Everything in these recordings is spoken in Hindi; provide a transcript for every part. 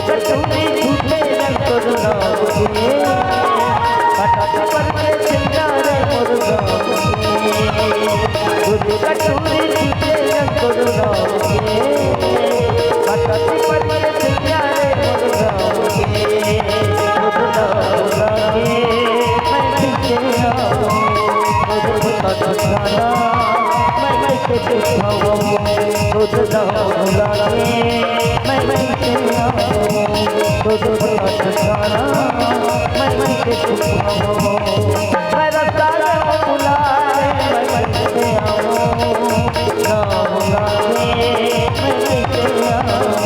कटोरी झूठे रंग तोर नाम के पटाती पर के सिंगारे मोर गाँव के दूध कटोरी झूठे रंग तोर नाम के पटाती पर के सिंगारे मोर गाँव के दूध ना लागे मैं पीछे आऊँ दूध का खाना मैं कैसे खाऊँ दूध ना लागे मैं पीछे आऊँ दूध का खाना मैं कैसे खाऊँ मैं रास्ता बुलाए मैं कैसे आऊँ ना लागे मैं कैसे आऊँ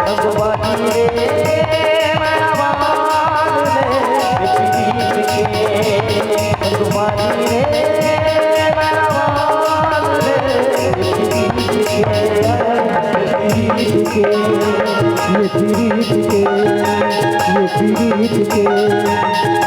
अब जमाना ये पीरीत के